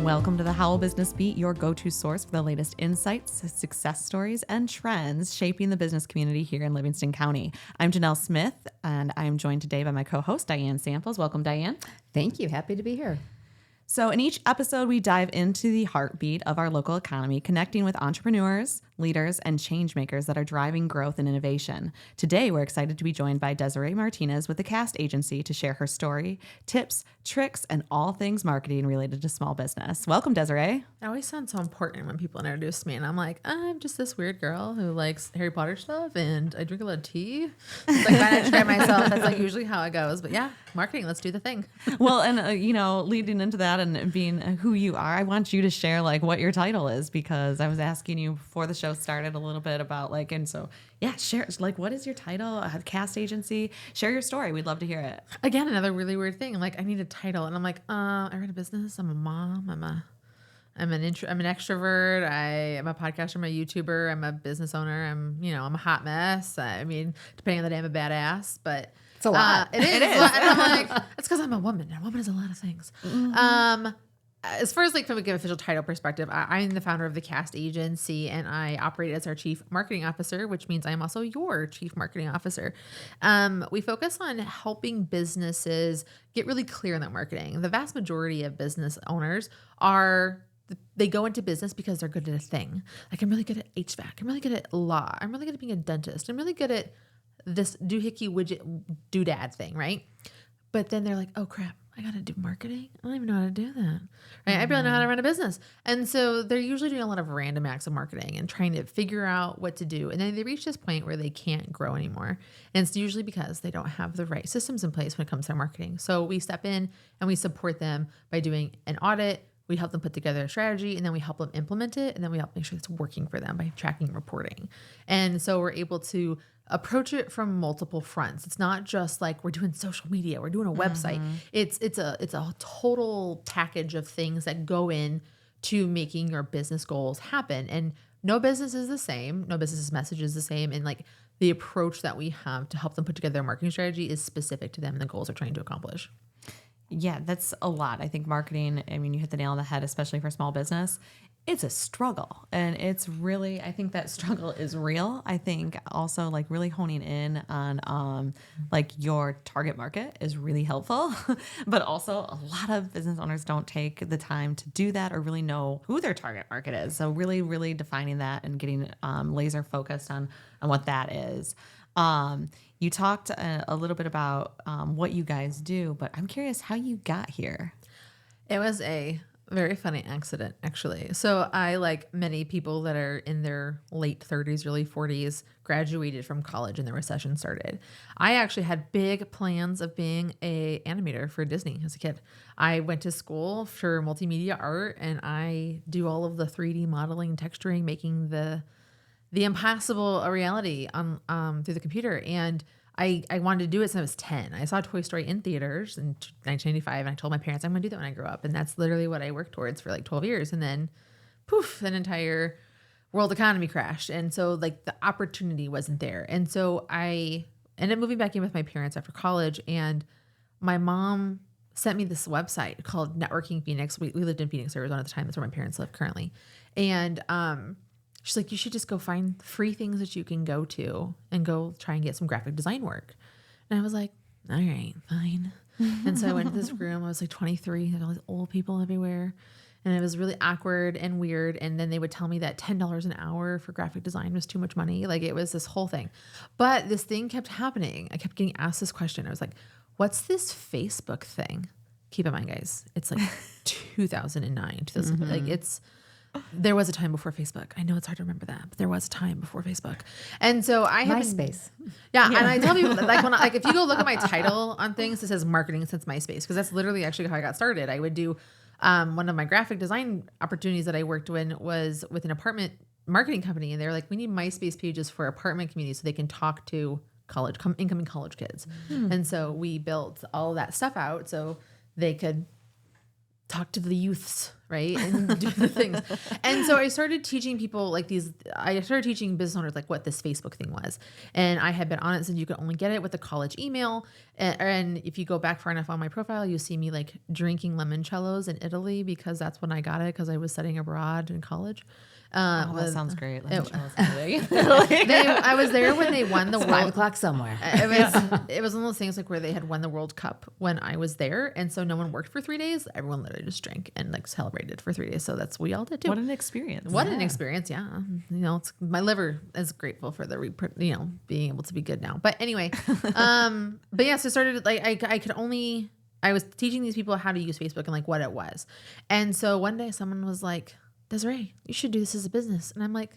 Welcome to the Howell Business Beat, your go-to source for the latest insights, success stories, and trends shaping the business community here in Livingston County. I'm Janelle Smith, and I'm joined today by my co-host, Diane Samples. Welcome, Diane. Thank you. Happy to be here. So in each episode, we dive into the heartbeat of our local economy, connecting with entrepreneurs, leaders, and change makers that are driving growth and innovation. Today, we're excited to be joined by Desiree Martinez with the Cast Agency to share her story, tips, tricks, and all things marketing related to small business. Welcome, Desiree. It always sounds so important when people introduce me, and I'm like, I'm just this weird girl who likes Harry Potter stuff, and I drink a lot of tea. It's like, why not try myself? That's like usually how it goes. But yeah, marketing, let's do the thing. Well, and leading into that and being who you are, I want you to share like what your title is, because I was asking you before the show started a little bit about share like what is your title? I have Cast Agency. Share your story. We'd love to hear it. Again, another really weird thing. Like, I need a title, and I'm like, I run a business. I'm a mom. I'm an extrovert. I am a podcaster. I'm a YouTuber. I'm a business owner. I'm a hot mess. I mean, depending on the day, I'm a badass, but it's a lot. It is. And I'm like, it's because I'm a woman. And a woman is a lot of things. Mm-hmm. As far as like from an official title perspective, I'm the founder of the Cast Agency, and I operate as our chief marketing officer, which means I am also your chief marketing officer. We focus on helping businesses get really clear on that marketing. The vast majority of business owners they go into business because they're good at a thing. Like, I'm really good at HVAC. I'm really good at law. I'm really good at being a dentist. I'm really good at this doohickey widget doodad thing, right? But then they're like, oh crap, I got to do marketing. I don't even know how to do that. Right? Mm-hmm. I barely know how to run a business. And so they're usually doing a lot of random acts of marketing and trying to figure out what to do. And then they reach this point where they can't grow anymore. And it's usually because they don't have the right systems in place when it comes to their marketing. So we step in and we support them by doing an audit. We help them put together a strategy, and then we help them implement it. And then we help make sure it's working for them by tracking and reporting. And so we're able to approach it from multiple fronts. It's not just like we're doing social media, we're doing a website. It's a total package of things that go in to making your business goals happen. And no business is the same. No business's message is the same. And like the approach that we have to help them put together their marketing strategy is specific to them and the goals they're trying to accomplish. Yeah, that's a lot. I think marketing, you hit the nail on the head, especially for small business. It's a struggle, and it's really, I think that struggle is real. I think also like really honing in on like your target market is really helpful, but also a lot of business owners don't take the time to do that or really know who their target market is. So really, really defining that and getting laser focused on what that is. You talked a little bit about what you guys do, but I'm curious how you got here. It was a very funny accident, actually. So I, like many people that are in their late 30s, early 40s, graduated from college and the recession started. I actually had big plans of being an animator for Disney as a kid. I went to school for multimedia art, and I do all of the 3D modeling, texturing, making the impossible a reality on through the computer. And I wanted to do it since I was 10. I saw Toy Story in theaters in 1995, and I told my parents I'm going to do that when I grow up. And that's literally what I worked towards for like 12 years. And then poof, an entire world economy crashed. And so like the opportunity wasn't there. And so I ended up moving back in with my parents after college, and my mom sent me this website called Networking Phoenix. We lived in Phoenix, Arizona at the time. That's where my parents live currently. And she's like, you should just go find free things that you can go to and go try and get some graphic design work. And I was like, all right, fine. And so I went to this room. I was like 23. There were all these old people everywhere. And it was really awkward and weird. And then they would tell me that $10 an hour for graphic design was too much money. Like, it was this whole thing. But this thing kept happening. I kept getting asked this question. I was like, what's this Facebook thing? Keep in mind, guys, it's like 2009. Like, there was a time before Facebook. I know it's hard to remember that, but there was a time before Facebook. And so I have MySpace. Yeah. And I tell people that, like, if you go look at my title on things, it says marketing since MySpace, because that's literally actually how I got started. I would do one of my graphic design opportunities that I worked in was with an apartment marketing company. And they're like, we need MySpace pages for apartment communities so they can talk to incoming college kids. And so we built all of that stuff out so they could talk to the youths, right? And do the things. And so I started teaching people like I started teaching business owners like what this Facebook thing was. And I had been on it since you could only get it with a college email. And if you go back far enough on my profile, you see me like drinking limoncellos in Italy because that's when I got it because I was studying abroad in college. That sounds great. I was there when they won the It's World 5:00 somewhere. it was one of those things like where they had won the World Cup when I was there, and so no one worked for 3 days. Everyone literally just drank and like celebrated for 3 days. So that's what we all did too. What an experience. What an experience! Yeah, my liver is grateful for the being able to be good now. But anyway, but yeah, so I started like I was teaching these people how to use Facebook and like what it was, and so one day someone was like, Desiree, you should do this as a business. And I'm like,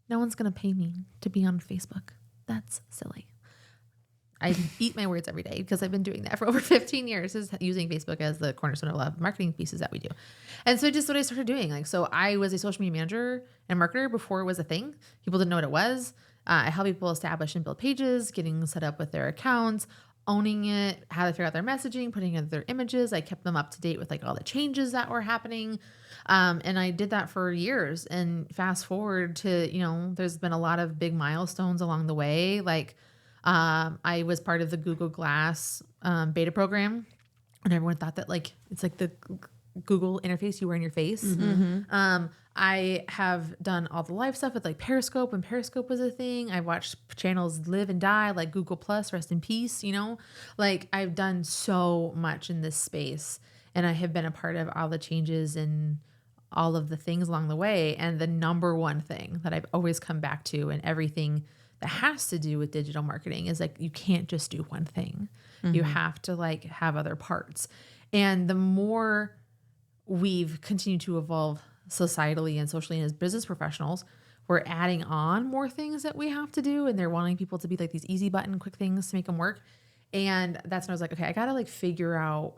no one's going to pay me to be on Facebook. That's silly. I eat my words every day because I've been doing that for over 15 years, is using Facebook as the cornerstone of a lot of marketing pieces that we do. And so just what I started doing. Like, so I was a social media manager and marketer before it was a thing. People didn't know what it was. I help people establish and build pages, getting set up with their accounts, owning it, how to figure out their messaging, putting in their images. I kept them up to date with like all the changes that were happening. And I did that for years. And fast forward to, there's been a lot of big milestones along the way. Like I was part of the Google Glass beta program, and everyone thought that like it's like the Google interface you wear in your face. I have done all the live stuff with like Periscope when Periscope was a thing. I watched channels live and die, like Google Plus, rest in peace, like I've done so much in this space, and I have been a part of all the changes and all of the things along the way. And the number one thing that I've always come back to in everything that has to do with digital marketing is like, you can't just do one thing. You have to like have other parts. And the more we've continued to evolve societally and socially and as business professionals, we're adding on more things that we have to do. And they're wanting people to be like these easy button, quick things to make them work. And that's when I was like, okay, I got to like figure out,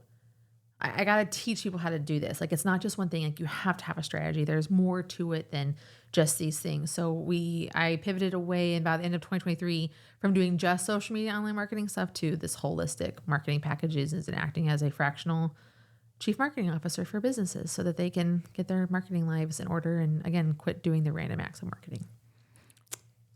I got to teach people how to do this. Like, it's not just one thing. Like, you have to have a strategy. There's more to it than just these things. So I pivoted away in about the end of 2023 from doing just social media online marketing stuff to this holistic marketing packages and acting as a fractional chief marketing officer for businesses so that they can get their marketing lives in order and, again, quit doing the random acts of marketing.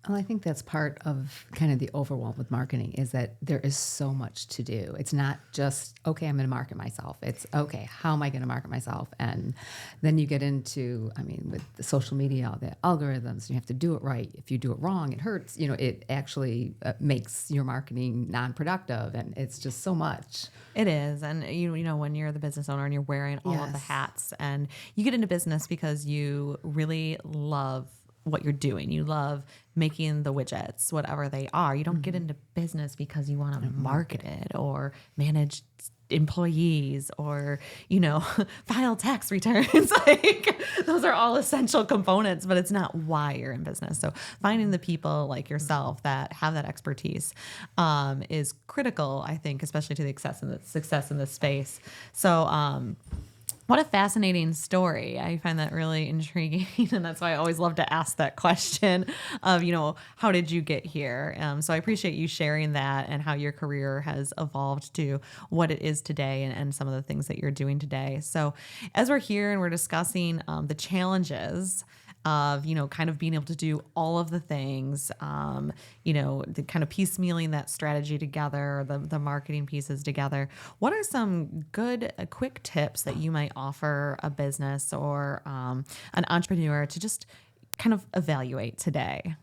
Well, I think that's part of kind of the overwhelm with marketing is that there is so much to do. It's not just, okay, I'm going to market myself. It's, okay, how am I going to market myself? And then you get into, with the social media, all the algorithms, you have to do it right. If you do it wrong, it hurts. It actually makes your marketing non-productive, and it's just so much. It is. And when you're the business owner and you're wearing all of the hats, and you get into business because you really love what you're doing. You love making the widgets, whatever they are. You don't get into business because you want to market it or manage employees or, file tax returns. Like, those are all essential components, but it's not why you're in business. So finding the people like yourself that have that expertise is critical, I think, especially to the success in this space. So, what a fascinating story. I find that really intriguing. And that's why I always love to ask that question of, how did you get here? So I appreciate you sharing that and how your career has evolved to what it is today and some of the things that you're doing today. So as we're here and we're discussing the challenges of, kind of being able to do all of the things, the kind of piecemealing that strategy together, the marketing pieces together. What are some good, quick tips that you might offer a business or an entrepreneur to just kind of evaluate today?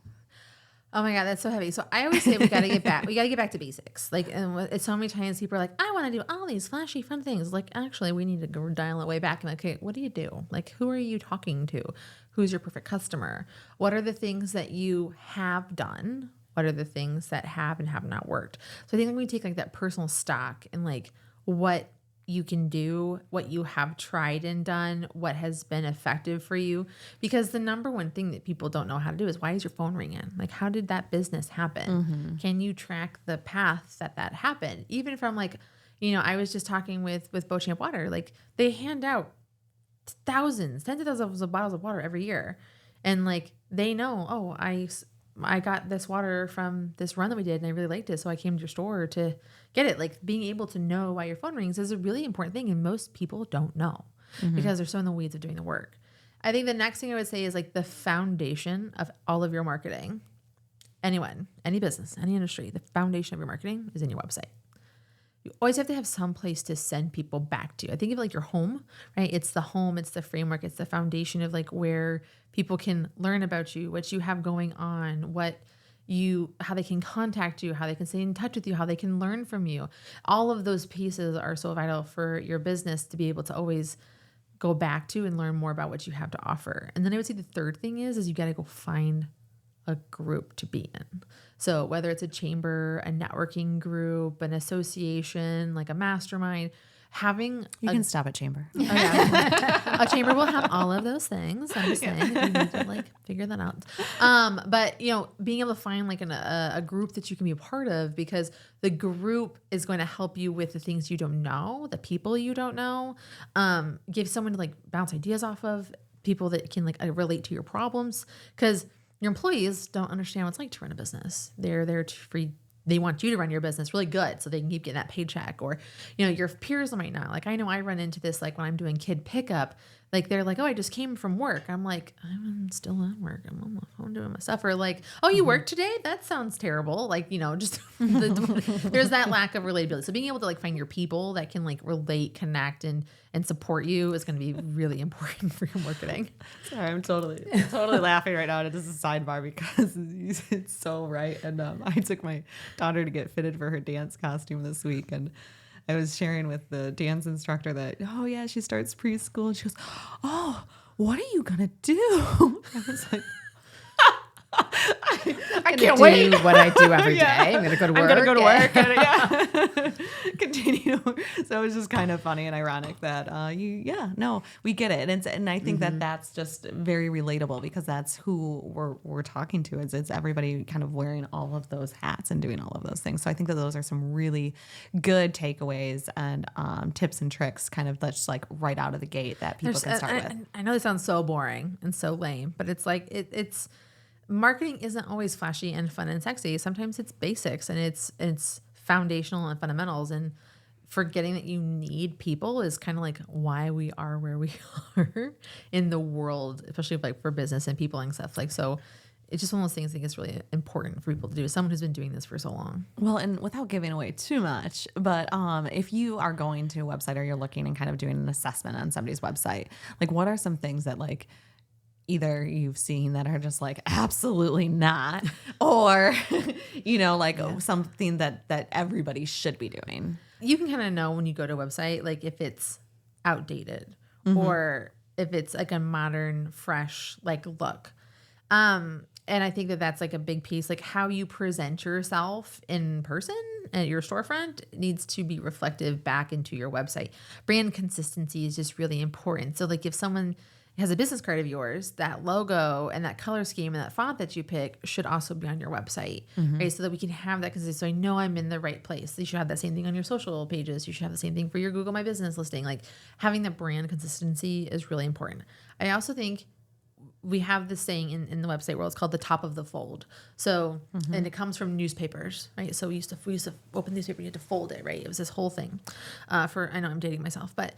Oh my God, that's so heavy. So I always say we got to get back. We got to get back to basics. Like, and it's so many times people are like, I want to do all these flashy, fun things. Like, actually, we need to go dial it way back. And like, okay, what do you do? Like, who are you talking to? Who's your perfect customer? What are the things that you have done? What are the things that have and have not worked? So I think when we take like that personal stock and like what you can do, what you have tried and done, what has been effective for you. Because the number one thing that people don't know how to do is, why is your phone ringing? Like, how did that business happen? Can you track the path that happened? Even from like, I was just talking with Beauchamp Water, like they hand out tens of thousands of bottles of water every year. And like, they know, oh, I got this water from this run that we did and I really liked it. So I came to your store to get it. Like, being able to know why your phone rings is a really important thing. And most people don't know. because they're so in the weeds of doing the work. I think the next thing I would say is like the foundation of all of your marketing. Anyone, any business, any industry, the foundation of your marketing is in your website. You always have to have some place to send people back to. I think of like your home, right? It's the home, it's the framework, it's the foundation of like where people can learn about you, what you have going on, how they can contact you, how they can stay in touch with you, how they can learn from you. All of those pieces are so vital for your business to be able to always go back to and learn more about what you have to offer. And then I would say the third thing is you got to go find a group to be in. So whether it's a chamber, a networking group, an association, like a mastermind, having You can stop at chamber. a chamber will have all of those things. I'm just saying, if you need to like figure that out. But being able to find like a group that you can be a part of, because the group is going to help you with the things you don't know, the people you don't know, give someone to like bounce ideas off of, people that can like relate to your problems, because your employees don't understand what it's like to run a business. They're there they want you to run your business really good so they can keep getting that paycheck. Or, your peers might not. Like, I know I run into this, like when I'm doing kid pickup, like they're like, oh, I just came from work. I'm like, I'm still at work. I'm on my phone doing my stuff. Or like, oh, you work today? That sounds terrible. Like, just there's that lack of relatability. So being able to like find your people that can like relate, connect, and support you is going to be really important for your marketing. Sorry, I'm totally laughing right now. And this is a sidebar because it's so right. And I took my daughter to get fitted for her dance costume this week, and I was sharing with the dance instructor that, oh yeah, she starts preschool, and she goes, oh, what are you gonna do? I was like, I can't wait. What I do every day. I'm gonna go to work. I'm gonna go to work. And, continue. So it was just kind of funny and ironic that we get it, and I think that that's just very relatable, because that's who we're talking to. It's everybody kind of wearing all of those hats and doing all of those things. So I think that those are some really good takeaways and tips and tricks, kind of that's like right out of the gate that people can start with. I know this sounds so boring and so lame, but it's like it's. Marketing isn't always flashy and fun and sexy. Sometimes it's basics and it's foundational and fundamentals, and forgetting that you need people is kind of like why we are where we are in the world, especially like for business and people and stuff. Like, so it's just one of those things I think it's really important for people to do. Someone who's been doing this for so long. Well, and without giving away too much, but if you are going to a website or you're looking and kind of doing an assessment on somebody's website, like what are some things that like either you've seen that are just like absolutely not, or something that everybody should be doing? You can kind of know when you go to a website, like if it's outdated or if it's like a modern, fresh like look. And I think that that's like a big piece, like how you present yourself in person at your storefront needs to be reflective back into your website. Brand consistency is just really important. So like if someone has a business card of yours, that logo and that color scheme and that font that you pick should also be on your website, right? So that we can have that consistency. So I know I'm in the right place. You should have that same thing on your social pages. You should have the same thing for your Google My Business listing. Like having the brand consistency is really important. I also think we have this saying in the website world, it's called the top of the fold. So, and it comes from newspapers, right? So we used to open the newspaper, you had to fold it, right? It was this whole thing I know I'm dating myself, but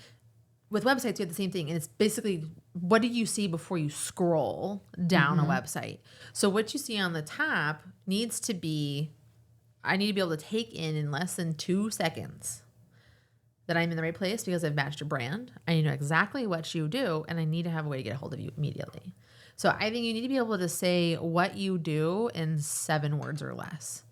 with websites, you have the same thing. And it's basically, what do you see before you scroll down a website? So what you see on the top needs to be, I need to be able to take in less than 2 seconds that I'm in the right place because I've matched your brand. I need to know exactly what you do, and I need to have a way to get a hold of you immediately. So I think you need to be able to say what you do in 7 words or less.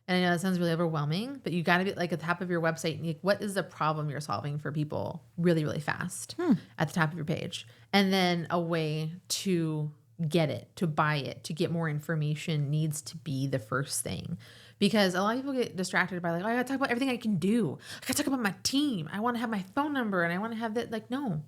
And I know that sounds really overwhelming, but you got to be like at the top of your website. Like, what is the problem you're solving for people really, really fast at the top of your page? And then a way to get it, to buy it, to get more information needs to be the first thing. Because a lot of people get distracted by like, oh, I got to talk about everything I can do. I got to talk about my team. I want to have my phone number and I want to have that. Like, no.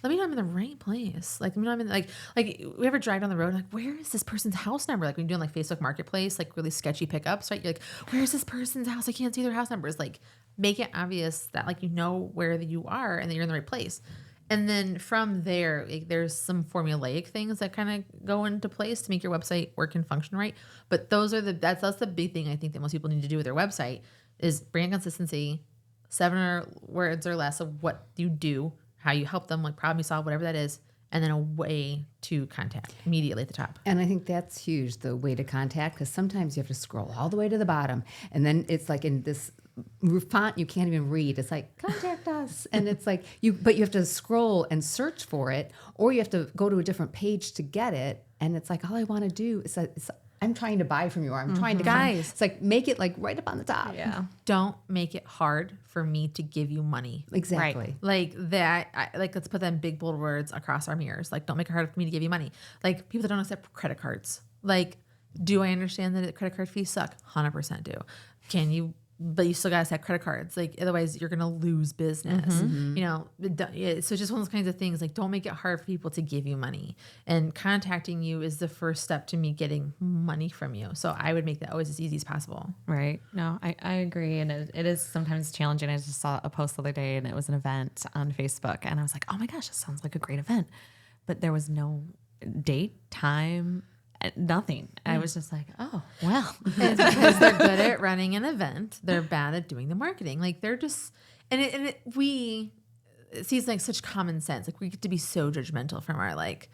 Let me know I'm in the right place. Like, let me know I'm in like we ever drive down the road, like, where is this person's house number? Like when you're doing like Facebook Marketplace, like really sketchy pickups, right? You're like, where's this person's house? I can't see their house numbers. Like, make it obvious that like you know where you are and that you're in the right place. And then from there, like, there's some formulaic things that kind of go into place to make your website work and function right. But those are that's the big thing I think that most people need to do with their website is brand consistency, 7 words or less of what you do, how you help them, like problem solve, whatever that is, and then a way to contact immediately at the top. And I think that's huge, the way to contact, because sometimes you have to scroll all the way to the bottom, and then it's like in this font you can't even read. It's like contact us, and it's like but you have to scroll and search for it, or you have to go to a different page to get it. And it's like all I want to do is I'm trying to buy from you, or I'm trying to Guys. It's like make it like right up on the top. Yeah. Don't make it hard for me to give you money. Exactly. Like that, like let's put them big bold words across our mirrors. Like, don't make it hard for me to give you money. Like people that don't accept credit cards. Like, do I understand that credit card fees suck? 100% do. Can you? But you still gotta have credit cards. Like otherwise, you're gonna lose business. You know, so just one of those kinds of things. Like, don't make it hard for people to give you money. And contacting you is the first step to me getting money from you. So I would make that always as easy as possible. Right. No, I agree. And it is sometimes challenging. I just saw a post the other day and it was an event on Facebook. And I was like, oh my gosh, this sounds like a great event. But there was no date, time, nothing. I was just like, oh, well. It's because they're good at running an event. They're bad at doing the marketing. Like they're just, it seems like such common sense. Like we get to be so judgmental from our like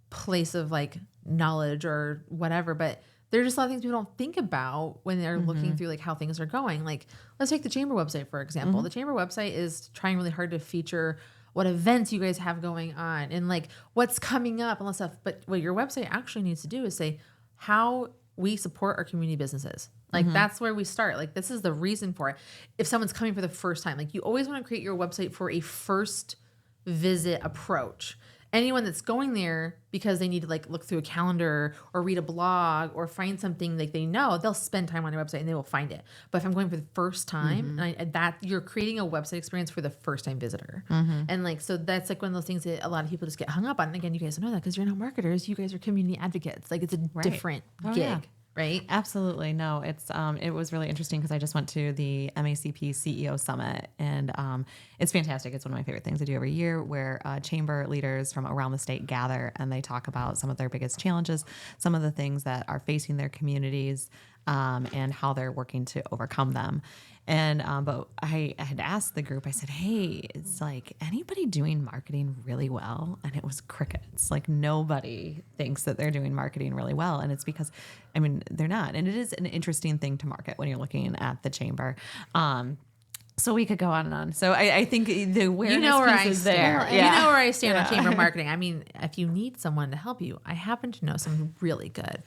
place of like knowledge or whatever, but there are just a lot of things people don't think about when they're looking through like how things are going. Like let's take the Chamber website, for example. The Chamber website is trying really hard to feature what events you guys have going on and like what's coming up and all that stuff. But what your website actually needs to do is say how we support our community businesses. Like that's where we start. Like this is the reason for it. If someone's coming for the first time, like you always want to create your website for a first visit approach. Anyone that's going there because they need to like look through a calendar or read a blog or find something like they know, they'll spend time on your website and they will find it. But if I'm going for the first time, and that you're creating a website experience for the first time visitor. And like, so that's like one of those things that a lot of people just get hung up on. And again, you guys don't know that because you're not marketers. You guys are community advocates. Like it's a different gig. Yeah. Right? Absolutely. No, it was really interesting because I just went to the MACP CEO Summit and it's fantastic. It's one of my favorite things I do every year where chamber leaders from around the state gather and they talk about some of their biggest challenges, some of the things that are facing their communities and how they're working to overcome them. And but I had asked the group, I said, hey, it's like anybody doing marketing really well? And it was crickets. Like nobody thinks that they're doing marketing really well. And it's because, I mean, they're not. And it is an interesting thing to market when you're looking at the chamber. So we could go on and on. So I think the awareness piece is there. You know where I stand on chamber marketing. I mean, if you need someone to help you, I happen to know someone really good.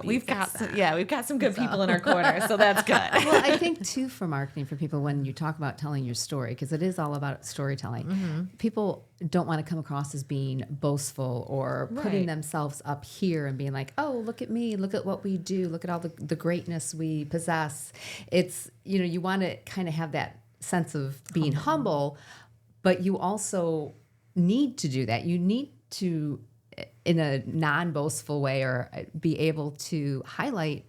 We've got some good people in our corner, so that's good. Well, I think too for marketing for people when you talk about telling your story, because it is all about storytelling. People don't want to come across as being boastful or putting themselves up here and being like, oh, look at me, look at what we do, look at all the greatness we possess. It's, you want to kind of have that sense of being humble, but you also need to do that. You need to, in a non-boastful way, or be able to highlight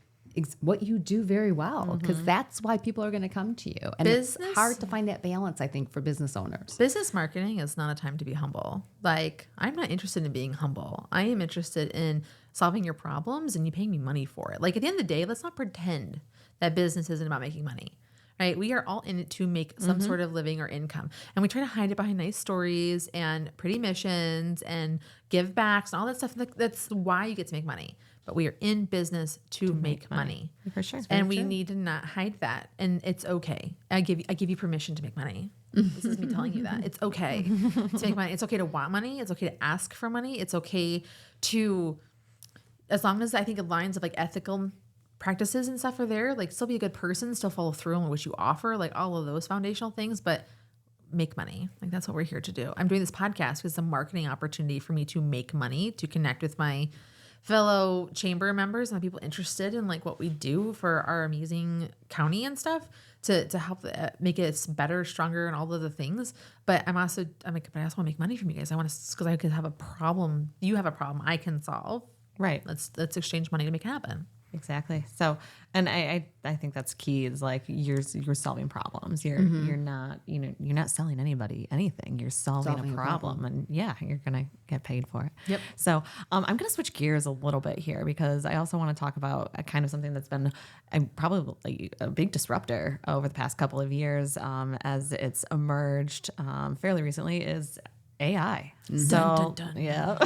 what you do very well, because that's why people are going to come to you. And it's hard to find that balance, I think, for business owners. Business marketing is not a time to be humble. Like, I'm not interested in being humble. I am interested in solving your problems and you paying me money for it. Like, at the end of the day, let's not pretend that business isn't about making money. Right? We are all in it to make some sort of living or income. And we try to hide it behind nice stories and pretty missions and give backs and all that stuff. That's why you get to make money. But we are in business to make money. For sure. And we need to not hide that. And it's okay. I give you permission to make money. This is me telling you that. It's okay to make money. It's okay to want money. It's okay to ask for money. It's okay to, as long as I think lines of like ethical practices and stuff are there, like still be a good person, still follow through on what you offer, like all of those foundational things, but make money. Like that's what we're here to do. I'm doing this podcast because it's a marketing opportunity for me to make money, to connect with my fellow chamber members and the people interested in like what we do for our amazing county and stuff to help make it better, stronger, and all of the things. But I'm like, but I also want to make money from you guys. I want to, because I could have a problem. You have a problem I can solve. Right. Let's exchange money to make it happen. Exactly. So, and I think that's key is like you're solving problems. You're not, you're not selling anybody anything. You're solving a problem and yeah, you're going to get paid for it. Yep. So, I'm going to switch gears a little bit here because I also want to talk about a kind of something that's been probably a big disruptor over the past couple of years, as it's emerged, fairly recently is AI. So Dun, dun, dun. yeah,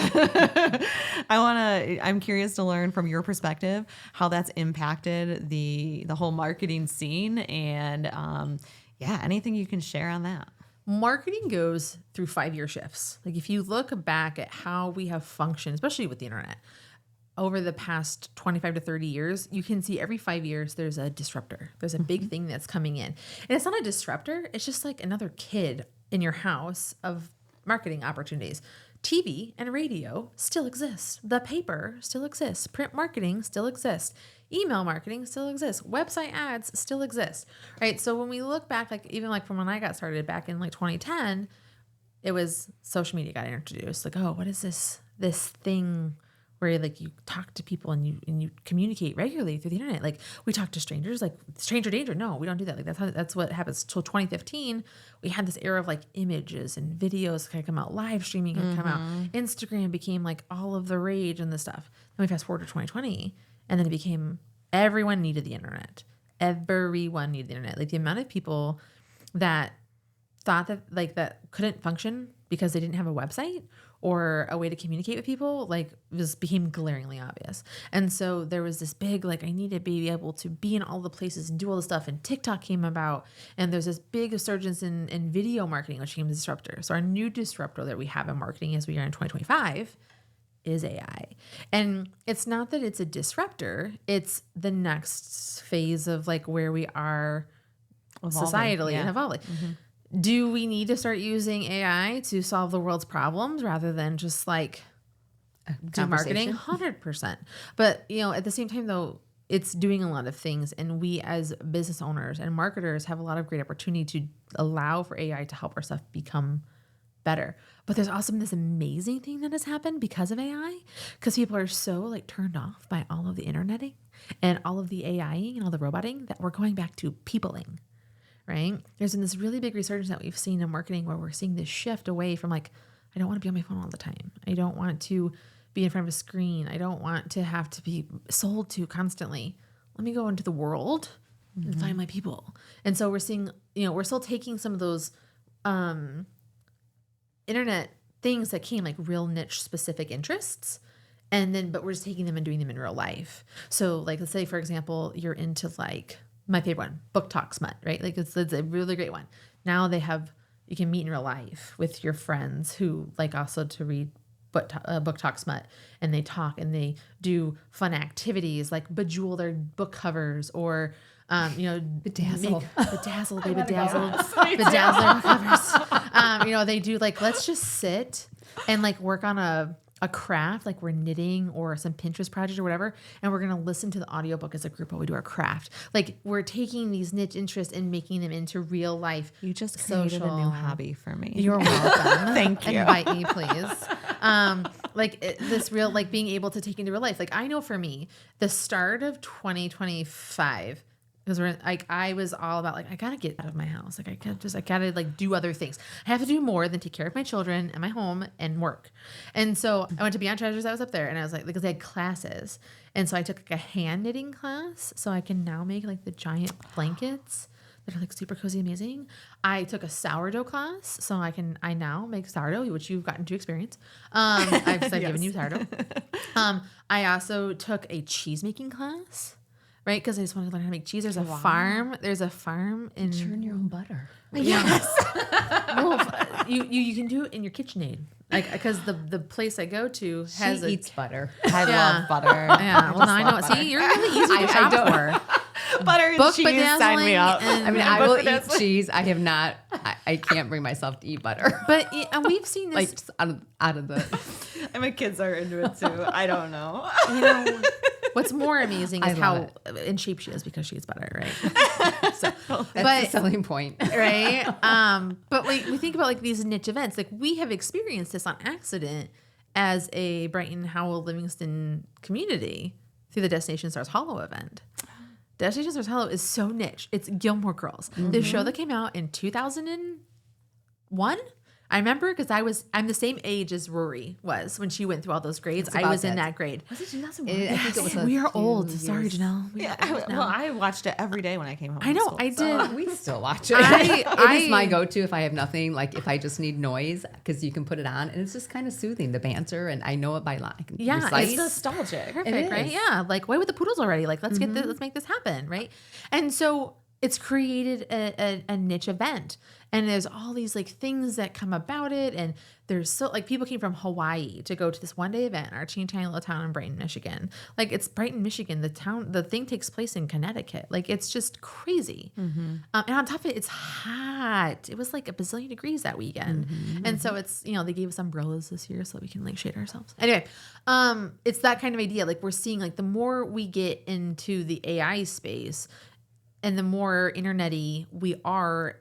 I'm curious to learn from your perspective how that's impacted the whole marketing scene, and yeah, anything you can share on that. Marketing goes through 5-year shifts. Like if you look back at how we have functioned, especially with the internet, over the past 25 to 30 years, you can see every 5 years there's a disruptor. There's a big thing that's coming in. And it's not a disruptor, it's just like another kid in your house of marketing opportunities. TV and radio still exist. The paper still exists. Print marketing still exists. Email marketing still exists. Website ads still exist. Right? So when we look back, like even like from when I got started back in like 2010, it was social media got introduced. Like, oh, what is this thing where like you talk to people and you communicate regularly through the internet? Like we talk to strangers, like stranger danger. No, we don't do that. Like that's what happens. Till 2015, we had this era of like images and videos could come out, live streaming could come out. Instagram became like all of the rage and the stuff. Then we fast forward to 2020, and then it became everyone needed the internet. Everyone needed the internet. Like the amount of people that thought that like that couldn't function because they didn't have a website or a way to communicate with people, like became glaringly obvious. And so there was this big, like, I need to be able to be in all the places and do all the stuff. And TikTok came about, and there's this big resurgence in video marketing, which became the disruptor. So our new disruptor that we have in marketing as we are in 2025 is AI. And it's not that it's a disruptor, it's the next phase of like where we are societally and evolving. Do we need to start using AI to solve the world's problems rather than just like do marketing? 100%. But, you know, at the same time, though, it's doing a lot of things. And we as business owners and marketers have a lot of great opportunity to allow for AI to help our stuff become better. But there's also this amazing thing that has happened because of AI, because people are so like turned off by all of the interneting and all of the AIing and all the roboting that we're going back to peopling. Right? There's been this really big resurgence that we've seen in marketing where we're seeing this shift away from like, I don't want to be on my phone all the time. I don't want to be in front of a screen. I don't want to have to be sold to constantly. Let me go into the world and find my people. And so we're seeing, you know, we're still taking some of those internet things that came like real niche specific interests. And then, but we're just taking them and doing them in real life. So like, let's say, for example, you're into like, my favorite one, Book Talk Smut, right? Like it's a really great one. Now you can meet in real life with your friends who like also to read Book Talk Smut, and they talk and they do fun activities like bejewel their book covers or, you know, bedazzle their covers. You know, they do like, let's just sit and like work on a craft, like we're knitting or some Pinterest project or whatever, and we're going to listen to the audiobook as a group while we do our craft. Like we're taking these niche interests and making them into real life. You just created a new hobby for me. You're welcome. Thank you. Invite me, please. This real, like being able to take into real life. Like I know for me, the start of 2025, because we're like, I was all about like, I gotta get out of my house. Like I gotta like do other things. I have to do more than take care of my children and my home and work. And so I went to Beyond Treasures. I was up there and I was like, because they had classes. And so I took like a hand knitting class. So I can now make like the giant blankets that are like super cozy, amazing. I took a sourdough class. So I now make sourdough, which you've gotten to experience. I've given you sourdough. I also took a cheese making class. Right, because I just wanted to learn how to make cheese. There's a farm. There's a farm in. Churn your own butter. Yes. Well, you can do it in your KitchenAid, like because the place I go to has eats butter. I love butter. Yeah. Well, now I know. See, you're really easy to shop for. Butter and Book cheese. Sign me up. I mean, I will eat cheese. I have not. I can't bring myself to eat butter. But and we've seen this like just out of the. And my kids are into it too. I don't know. You know, what's more amazing is how in shape she is because she eats butter, right? So, that's the selling point, right? But like we think about like these niche events, like we have experienced this on accident as a Brighton Howell Livingston community through the Destination Stars Hollow event. Destination Stars Hollow is so niche. It's Gilmore Girls. The show that came out in 2001. I remember because I'm the same age as Rory was when she went through all those grades. I about was in that. that grade. Was it 2001? I think it was a We are few old. years. Sorry, Janelle. We Yeah, are old now. well, I watched it every day when I came home. I from know. school, I so- did. We still watch it. I- It is my go-to if I have nothing, like if I just need noise, because you can put it on and it's just kind of soothing, the banter, and I know it by line. I can Yeah, recite. It's nostalgic. Perfect, right? is. Yeah, like why with the poodles already? Like let's get this, let's make this happen, right? And so it's created a niche event, and there's all these like things that come about it, and there's so like people came from Hawaii to go to this one day event, our teeny tiny little town in Brighton, Michigan. Like it's Brighton, Michigan. The thing takes place in Connecticut. Like it's just crazy. And on top of it, it's hot. It was like a bazillion degrees that weekend, and so it's they gave us umbrellas this year so that we can like shade ourselves. Anyway, it's that kind of idea. Like we're seeing like the more we get into the AI space, and the more internet-y we are,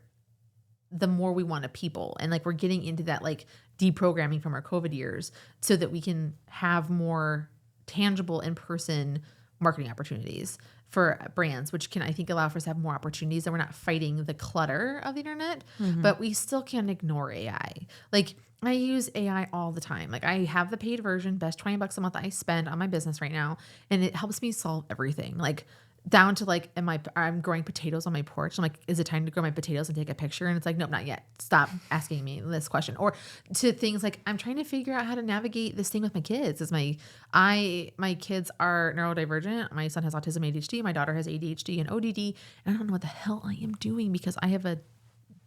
the more we want to people. And like we're getting into that like deprogramming from our COVID years so that we can have more tangible in-person marketing opportunities for brands, which can, I think, allow for us to have more opportunities, and we're not fighting the clutter of the internet, but we still can't ignore AI. Like I use AI all the time. Like I have the paid version, best $20 a month I spend on my business right now. And it helps me solve everything. Like down to like, I'm growing potatoes on my porch. I'm like, is it time to grow my potatoes and take a picture? And it's like, nope, not yet. Stop asking me this question. Or to things like, I'm trying to figure out how to navigate this thing with my kids. My kids are neurodivergent. My son has autism, ADHD. My daughter has ADHD and ODD. And I don't know what the hell I am doing because I have a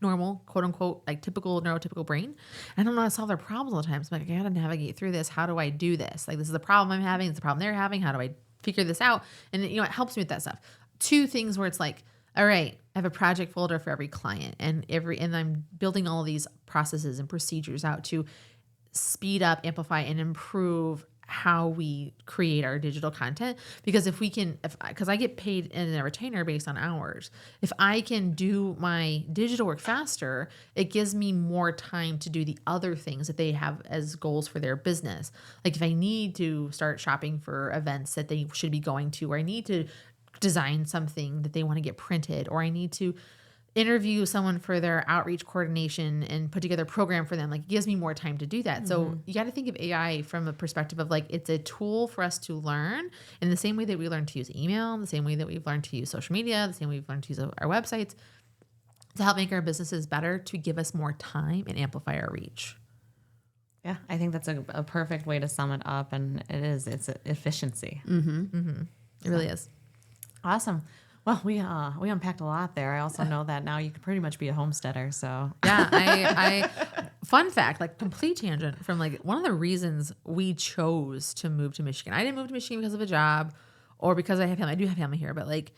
normal, quote unquote, like typical neurotypical brain. I don't know how to solve their problems all the time. So I'm like, I gotta navigate through this. How do I do this? Like, this is the problem I'm having. It's the problem they're having. How do I figure this out? And it helps me with that stuff. Two things where it's like, all right, I have a project folder for every client and I'm building all of these processes and procedures out to speed up, amplify, and improve how we create our digital content. Because because I get paid in a retainer based on hours. If I can do my digital work faster, it gives me more time to do the other things that they have as goals for their business. Like if I need to start shopping for events that they should be going to, or I need to design something that they want to get printed, or I need to interview someone for their outreach coordination and put together a program for them. Like it gives me more time to do that. So you got to think of AI from a perspective of like, it's a tool for us to learn in the same way that we learn to use email, the same way that we've learned to use social media, the same way we've learned to use our websites to help make our businesses better, to give us more time and amplify our reach. Yeah, I think that's a perfect way to sum it up. And it's efficiency. It really is. Awesome. Well, we unpacked a lot there. I also know that now you can pretty much be a homesteader. So Yeah, I fun fact, like complete tangent from like one of the reasons we chose to move to Michigan. I didn't move to Michigan because of a job or because I have family. I do have family here, but like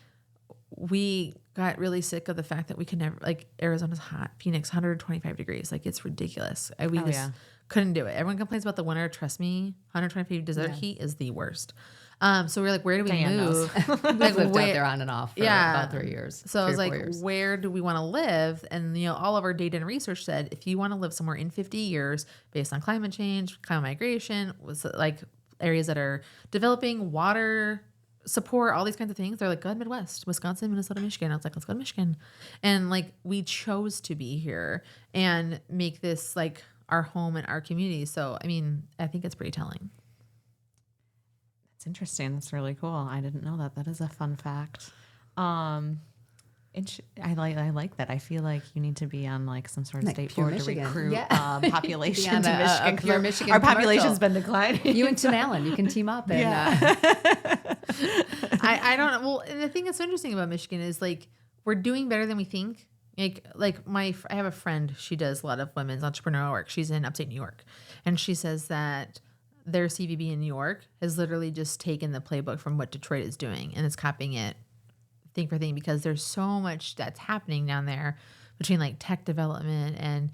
we got really sick of the fact that we could never, like Arizona's hot, Phoenix 125 degrees, like it's ridiculous. We just couldn't do it. Everyone complains about the winter. Trust me, 125 desert heat is the worst. So we're like, where do we Diane move? I've lived out there on and off for about 3 years. So I was 3 or like, 4 years. where do we want to live? And all of our data and research said if you want to live somewhere in 50 years based on climate change, climate migration, was like areas that are developing, water support, all these kinds of things, they're like, go to Midwest, Wisconsin, Minnesota, Michigan. I was like, let's go to Michigan. And like we chose to be here and make this like our home and our community. So I mean, I think it's pretty telling. it's interesting. That's really cool. I didn't know that. That is a fun fact. I like that. I feel like you need to be on like some sort of Like state Pure board Michigan. to recruit Yeah. population Be on to a Michigan. 'cause Pure our- Michigan our population's commercial. been declining. You and Tim Allen, you can team up and I don't know. Well, and the thing that's so interesting about Michigan is like we're doing better than we think. Like I have a friend. She does a lot of women's entrepreneurial work. She's in upstate New York, and she says that their CVB in New York has literally just taken the playbook from what Detroit is doing and is copying it thing for thing because there's so much that's happening down there between like tech development and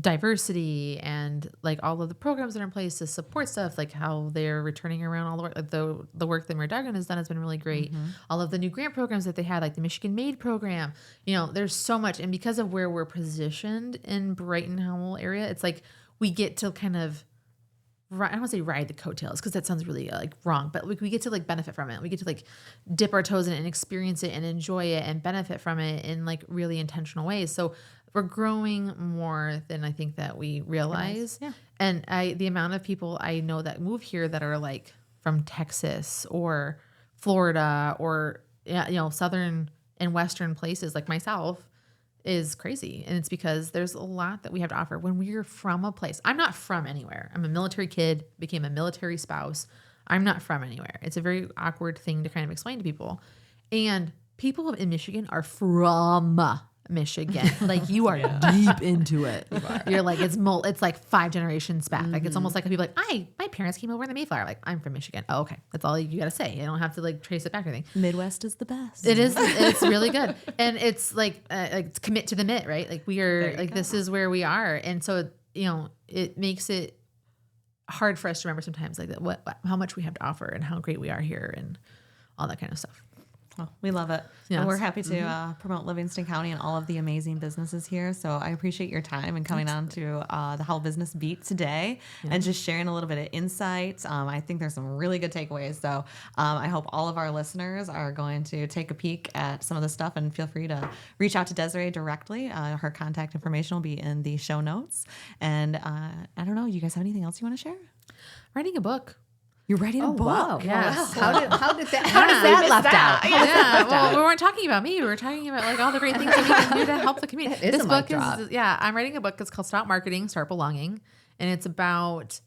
diversity and like all of the programs that are in place to support stuff, like how they're returning around all the work, like the work that Mayor Duggan has done has been really great. All of the new grant programs that they had, like the Michigan Made program, there's so much. And because of where we're positioned in Brighton Howell area, it's like we get to kind of, I don't want to say ride the coattails because that sounds really like wrong, but we get to like benefit from it. We get to like dip our toes in it and experience it and enjoy it and benefit from it in like really intentional ways. So we're growing more than I think that we realize. Yeah. And the amount of people I know that move here that are like from Texas or Florida or, southern and western places like myself is crazy. And it's because there's a lot that we have to offer when we're from a place. I'm not from anywhere. I'm a military kid, became a military spouse. I'm not from anywhere. It's a very awkward thing to kind of explain to people. And people in Michigan are from Michigan. Like you are deep into it. You're like, it's like 5 generations back. Like it's almost like people like, my parents came over in the Mayflower. Like I'm from Michigan. Oh, okay. That's all you got to say. You don't have to like trace it back or anything. Midwest is the best. It is. It's really good. And it's like commit to the mitt, right? Like we are like, this is where we are. And so, it makes it hard for us to remember sometimes like that, how much we have to offer and how great we are here and all that kind of stuff. Well, we love it. Yes. And we're happy to promote Livingston County and all of the amazing businesses here. So I appreciate your time and coming on to the Howell Business Beat today and just sharing a little bit of insight. I think there's some really good takeaways. So I hope all of our listeners are going to take a peek at some of the stuff and feel free to reach out to Desiree directly. Her contact information will be in the show notes. And I don't know, you guys have anything else you want to share? Writing a book. You're writing a book. Wow. Yes. How does that left out? Yeah, well, we weren't talking about me. We were talking about like all the great things that we can do to help the community. That is a mic drop. I'm writing a book. It's called Stop Marketing, Start Belonging. And it's about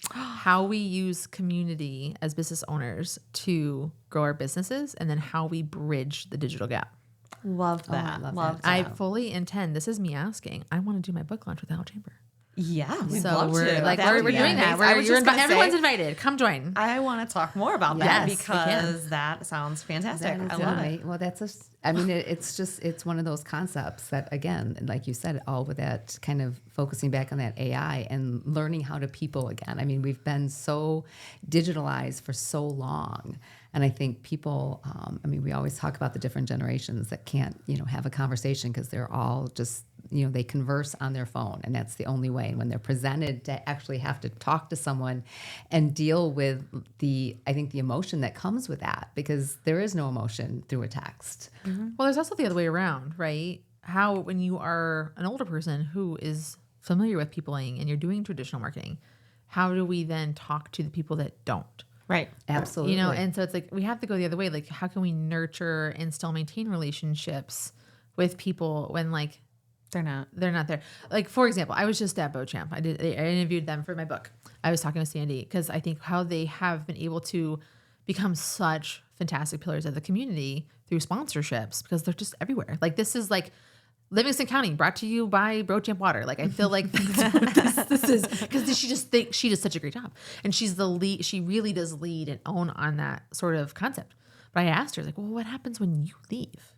how we use community as business owners to grow our businesses and then how we bridge the digital gap. Love that. love that. I fully intend, this is me asking, I want to do my book launch with the Howell Chamber. Yeah, we'd So love we're to. like, That we're would be doing that. amazing. Everyone's invited. Come join. I want to talk more about Yes, that we because that sounds fantastic. That I is love right. it. Well, it's one of those concepts that, again, like you said, all with that kind of focusing back on that AI and learning how to people again. I mean, we've been so digitalized for so long. And I think people, we always talk about the different generations that can't, have a conversation because they're all just, they converse on their phone and that's the only way. And when they're presented to actually have to talk to someone and deal with the emotion that comes with that, because there is no emotion through a text. Well, there's also the other way around, right? How when you are an older person who is familiar with peopling and you're doing traditional marketing, how do we then talk to the people that don't? Right. Absolutely. And so it's like we have to go the other way. Like, how can we nurture and still maintain relationships with people when like They're not. they're not there? Like, for example, I was just at Beauchamp. I interviewed them for my book. I was talking with Sandy because I think how they have been able to become such fantastic pillars of the community through sponsorships because they're just everywhere. Like this is like Livingston County brought to you by Beauchamp Water. Like I feel like that's what this is because she does such a great job and she's the lead. She really does lead and own on that sort of concept. But I asked her like, well, what happens when you leave?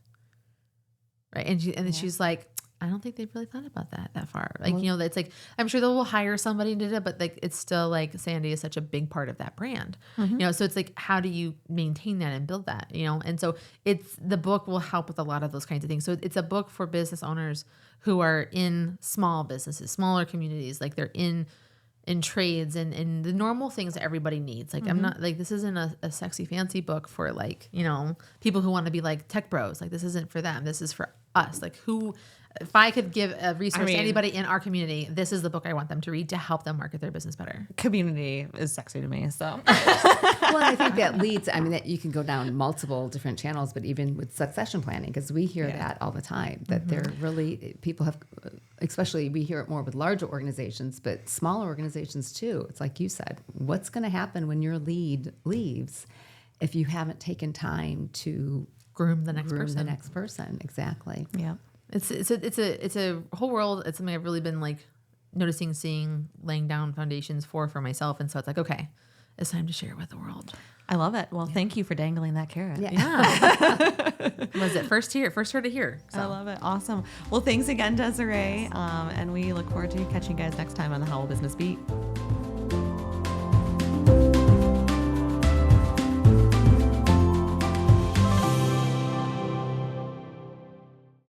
Right. And then she's like, I don't think they've really thought about that far. Like, it's like, I'm sure they will hire somebody to do it, but like, it's still like Sandy is such a big part of that brand, so it's like, how do you maintain that and build that, and so the book will help with a lot of those kinds of things. So it's a book for business owners who are in small businesses, smaller communities, like they're in trades and the normal things that everybody needs. Like, I'm not like, this isn't a sexy, fancy book for like, people who want to be like tech bros. Like this isn't for them. This is for us. Like if I could give a resource to anybody in our community, this is the book I want them to read to help them market their business better. Community is sexy to me. So Well, I think that leads, that you can go down multiple different channels, but even with succession planning, because we hear that all the time, that they're really, people have, especially we hear it more with larger organizations, but smaller organizations too. It's like you said, what's going to happen when your lead leaves if you haven't taken time to Groom the next person? Exactly. yeah. It's a whole world. It's something I've really been like noticing, seeing, laying down foundations for myself. And so it's like, okay, it's time to share with the world. I love it. Well, thank you for dangling that carrot. Yeah. Was it first heard it here? I love it. Awesome. Well, thanks again, Desiree. And we look forward to catching you guys next time on the Howell Business Beat.